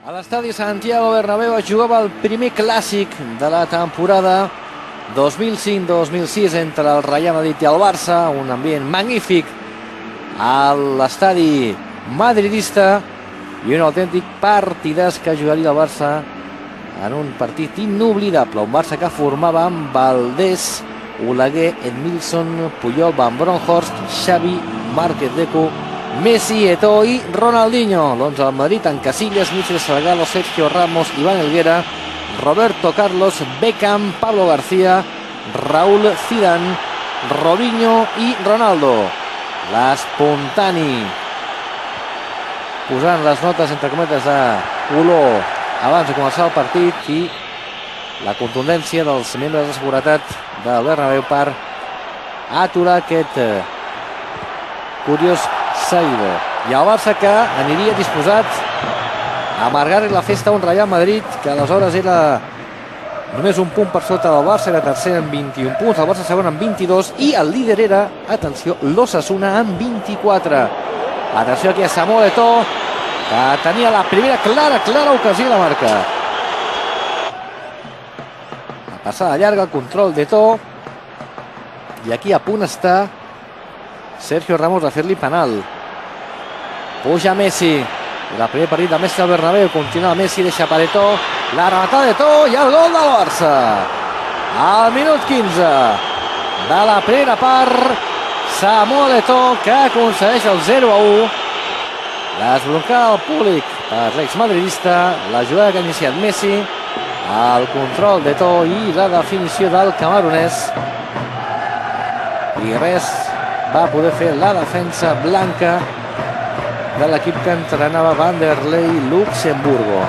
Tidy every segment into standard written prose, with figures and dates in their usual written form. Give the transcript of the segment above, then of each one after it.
A l'estadi Santiago Bernabéu es jugava el primer clàssic de la temporada 2005-2006 entre el Real Madrid i el Barça, un ambient magnífic a l'estadi madridista i un autèntic partidàs que jugaria el Barça en un partit inoblidable, un Barça que formava amb Valdés, Oleguer, Edmilson, Puyol, Van Bronckhorst, Xavi, Márquez, Deco, Messi, Eto'o i Ronaldinho. L'11 del Madrid en Casillas, Michel Salgado, Sergio Ramos, Iván Helguera, Roberto Carlos, Beckham, Pablo García, Raúl Zidane, Robinho i Ronaldo. L'espontani posant les notes entre cometes de olor abans de començar el partit i la contundència dels membres de seguretat del Bernabéu per aturar aquest curiós seguidor. I el Barça que aniria disposat a amargar-li la festa a un Real Madrid que aleshores era només un punt per sota del Barça, era tercer amb 21 punts, el Barça segon amb 22 i el líder era, atenció, l'Osasuna amb 24. Atenció aquí a Samuel Eto'o, que tenia la primera clara ocasió de marca. La passada llarga, el control d'Eto'o, i aquí a punt està Sergio Ramos de fer-li penal. Puja Messi, el primer partit de Messi al Bernabéu, continua Messi, deixa per Eto'o, la rematada d'Eto'o i el gol del Barça. Al minut 15 de la primera part, Samuel Eto'o que aconsegueix el 0-1. L'esbroncada del públic per l'exmadridista, la jugada que ha iniciat Messi, el control d'Eto'o i la definició del camerunès. I res va poder fer la defensa blanca de l'equip que entrenava Vanderlei Luxemburgo.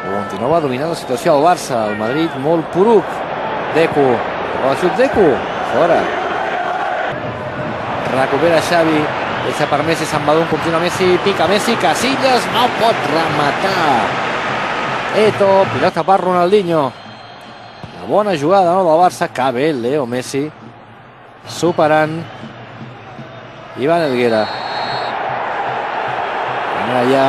Continuava dominant la situació al Barça, el Madrid molt poruc. Deco, el xut Deco, fora. Recupera Xavi, deixa per Messi, se'n va d'un, continua Messi, pica Messi, Casillas no pot rematar. Eto'o, pilota per Ronaldinho. Una bona jugada no, del Barça, que bé Leo Messi, superant Iván Helguera. Allà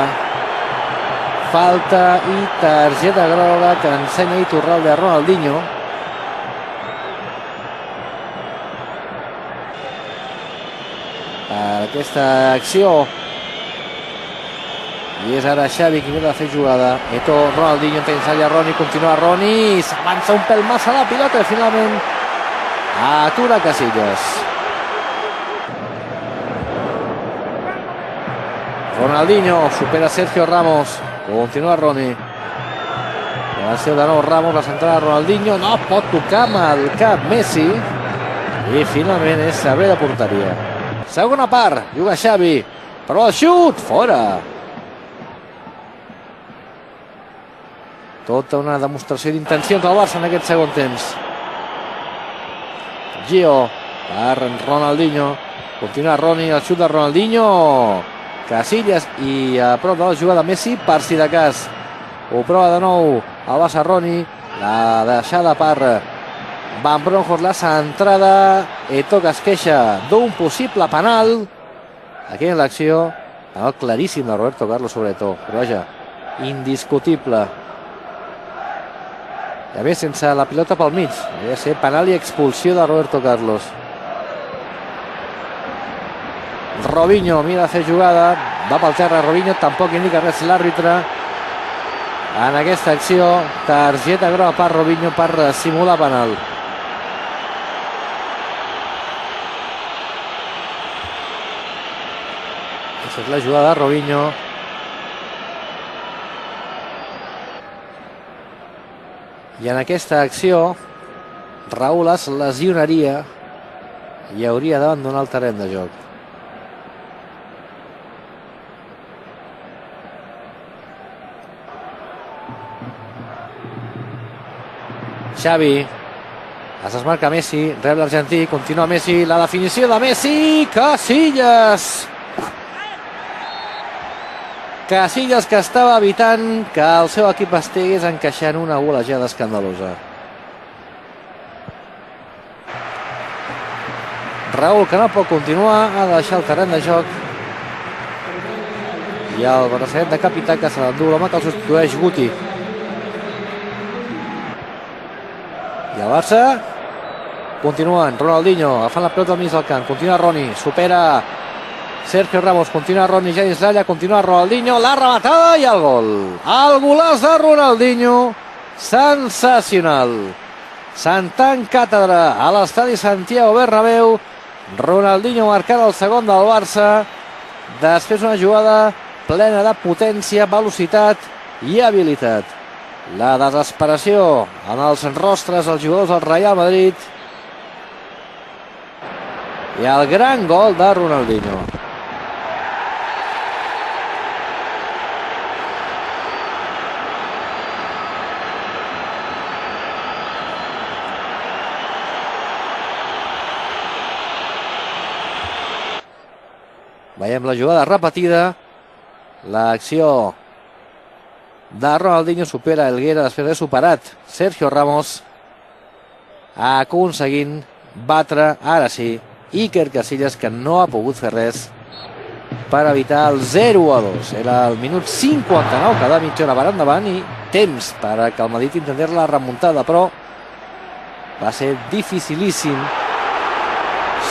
falta i targeta groga que ensenya Iturralde a Ronaldinho. Per aquesta acció, i és ara Xavi qui ve de fer jugada. Eto'o, Ronaldinho intenta allà Roni, continua Roni, s'avança un pèl massa la pilota i finalment atura Casillas. Ronaldinho supera Sergio Ramos, continua Roni, gràcies de nou Ramos, la centrada de Ronaldinho, no pot tocar amb el cap Messi i finalment és servei de porteria. Segona part, juga Xavi, però el xut, fora. Tota una demostració d'intencions del Barça en aquest segon temps. Gio per Ronaldinho, continua Roni, el xut de Ronaldinho, Casillas i a prop de la jugada Messi per si de cas. Ho prova de nou el Barça. Roni, la deixada per Van Bronckhorst, la centrada. Eto'o que es queixa d'un possible penal. Aquí en l'acció, penal claríssim de Roberto Carlos sobre Eto'o, però vaja, indiscutible. I a més sense la pilota pel mig, hauria de ser penal i expulsió de Roberto Carlos. Robinho mira a fer jugada, va pel terra Robinho, tampoc indica res l'àrbitre en aquesta acció. Targeta groga per Robinho per simular penal. Aquesta és la jugada de Robinho. I en aquesta acció Raúl es lesionaria i hauria d'abandonar el terreny de joc. Xavi, es desmarca Messi, rep l'argentí, continua Messi, la definició de Messi, Casillas! Casillas que estava evitant que el seu equip estigués encaixant una golejada escandalosa. Raúl, que no pot continuar, ha de deixar el terreny de joc. I el braçalet de capità que se l'endú l'home que el substitueix, Guti. I el Barça continuen, Ronaldinho agafant la pelota al mig del camp, continua Roni, supera Sergio Ramos, continua Roni ja dins l'àrea, continua Ronaldinho, la rematada i el gol. El golaç de Ronaldinho, sensacional. Santan càtedra a l'estadi Santiago Bernabéu. Ronaldinho marcant el segon del Barça, després una jugada plena de potència, velocitat i habilitat. La desesperació en els rostres dels jugadors del Real Madrid i el gran gol de Ronaldinho. Veiem la jugada repetida. L'acció de Ronaldinho supera Helguera després d'haver superat Sergio Ramos, aconseguint batre, ara sí, Iker Casillas, que no ha pogut fer res per evitar el 0-2. Era el minut 59, cada mitja hora per endavant, i temps perquè el Madrid intentés la remuntada, però va ser dificilíssim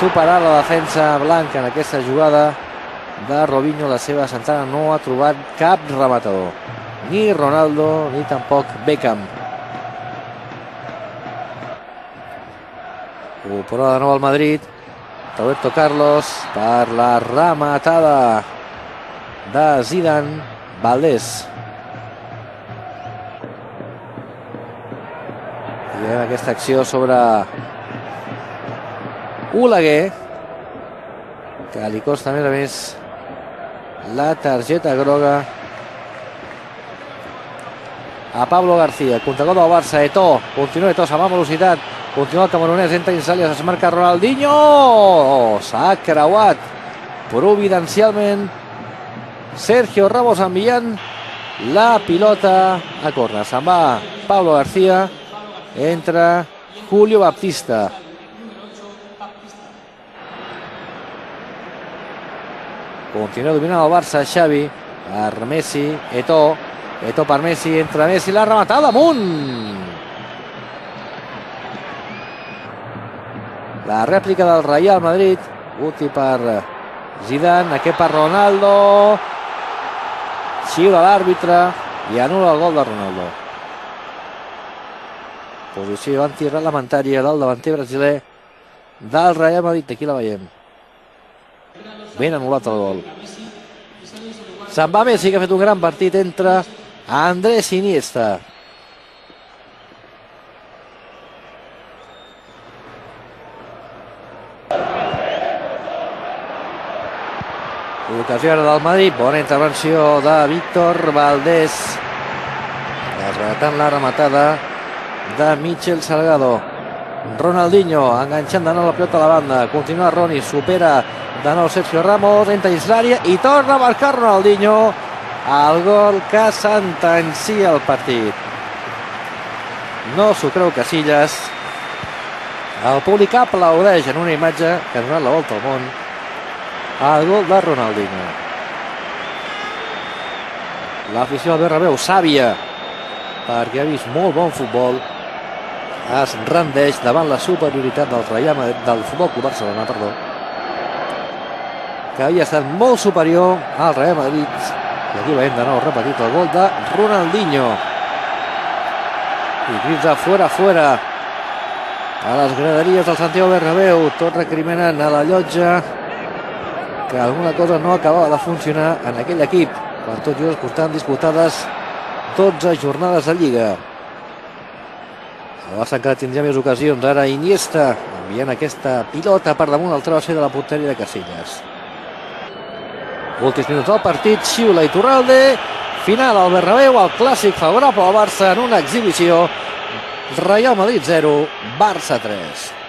superar la defensa blanca en aquesta jugada de Robinho. La seva centrada no ha trobat cap rematador, ni Ronaldo ni tampoc Beckham. Ho prova de nou el Madrid, Roberto Carlos per la rematada de Zidane. Valdés, i veiem aquesta acció sobre Oleguer, que li costa a més la targeta groga a Pablo García. Contragol del Barça, Eto'o, continua Eto'o, se'n va amb velocitat, continua el camerunès, entra dins l'àrea, es marca Ronaldinho, s'ha creuat providencialment Sergio Ramos enviant la pilota a córner. Se'n va Pablo García, entra Julio Baptista. Continua dominant el Barça, Xavi per Messi, Eto'o per Messi, entra Messi, la rematada amunt. La rèplica del Real Madrid, Guti per Zidane, aquest per Ronaldo, xiula l'àrbitre i anul·la el gol de Ronaldo. Posició antireglamentària del davanter brasiler del Real Madrid, aquí la veiem. Ben anul·lat el gol. Se'n va Messi, que ha fet un gran partit, entre Andrés Iniesta. Ocasió ara del Madrid, bona intervenció de Víctor Valdés, desbaratant la rematada de Michel Salgado. Ronaldinho enganxant de nou la pilota a la banda, continua Roni, supera de nou Sergio Ramos, entra dins l'àrea i torna a marcar Ronaldinho el gol que sentencia el partit. No s'ho creu Casillas. El públic aplaudeix en una imatge que ha donat la volta al món el gol de Ronaldinho. L'afició del Bernabéu, sàvia, perquè ha vist molt bon futbol, es rendeix davant la superioritat del Futbol Club Barcelona, que havia estat molt superior al Real Madrid. I aquí veiem de nou repetit el gol de Ronaldinho. I crits de fuera, fuera a les graderies del Santiago Bernabéu, tot recriminant a la llotja que alguna cosa no acabava de funcionar en aquell equip, quan tot just estan disputades 12 jornades de Lliga. El Barça encara tindria més ocasions. Ara Iniesta enviant aquesta pilota per damunt del travesser de la porteria de Casillas. Últims minuts del partit, xiula Iturralde, final al Bernabéu, el clàssic favorable al Barça en una exhibició. Real Madrid 0, Barça 3.